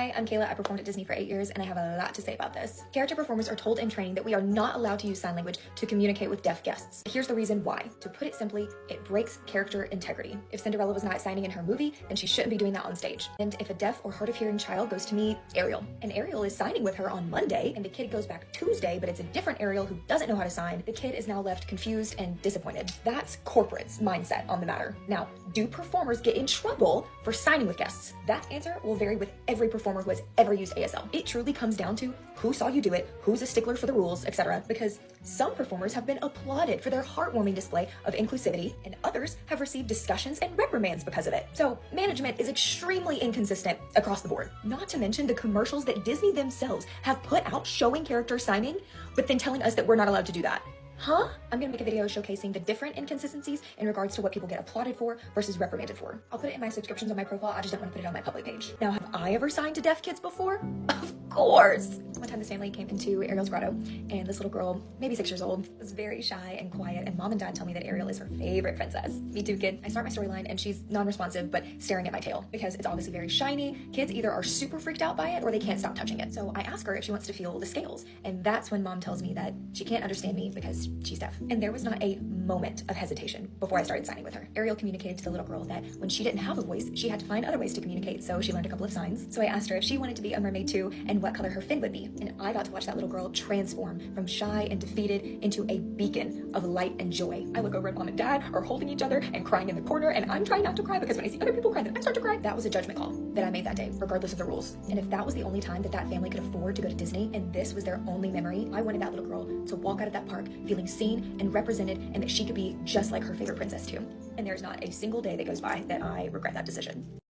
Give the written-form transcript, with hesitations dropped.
Hi, I'm Kayla. I performed at Disney for 8 years and I have a lot to say about this. Character performers are told in training that we are not allowed to use sign language to communicate with deaf guests. Here's the reason why. To put it simply, it breaks character integrity. If Cinderella was not signing in her movie, then she shouldn't be doing that on stage. And if a deaf or hard of hearing child goes to meet Ariel, and Ariel is signing with her on Monday, and the kid goes back Tuesday, but it's a different Ariel who doesn't know how to sign, the kid is now left confused and disappointed. That's corporate's mindset on the matter. Now, do performers get in trouble for signing with guests? That answer will vary with every performer who has ever used ASL. It truly comes down to who saw you do it, who's a stickler for the rules, etc. Because some performers have been applauded for their heartwarming display of inclusivity, and others have received discussions and reprimands because of it. So management is extremely inconsistent across the board. Not to mention the commercials that Disney themselves have put out showing characters signing, but then telling us that we're not allowed to do that. Huh? I'm gonna make a video showcasing the different inconsistencies in regards to what people get applauded for versus reprimanded for. I'll put it in my subscriptions on my profile, I just don't want to put it on my public page. Now, have I ever signed to deaf kids before? Of course! One time this family came into Ariel's grotto, and this little girl, maybe 6 years old, was very shy and quiet, and mom and dad tell me that Ariel is her favorite princess. Me too, kid. I start my storyline and she's non-responsive, but staring at my tail because it's obviously very shiny. Kids either are super freaked out by it or they can't stop touching it. So I ask her if she wants to feel the scales, and that's when mom tells me that she can't understand me because she's deaf. And there was not a moment of hesitation before I started signing with her. Ariel communicated to the little girl that when she didn't have a voice, she had to find other ways to communicate, so she learned a couple of signs. So I asked her if she wanted to be a mermaid too and what color her fin would be. And I got to watch that little girl transform from shy and defeated into a beacon of light and joy. I look over at mom and dad are holding each other and crying in the corner, and I'm trying not to cry because when I see other people cry, then I start to cry. That was a judgment call that I made that day, regardless of the rules. And if that was the only time that that family could afford to go to Disney and this was their only memory, I wanted that little girl to walk out of that park feeling seen and represented, and that she could be just like her favorite princess too. And there's not a single day that goes by that I regret that decision.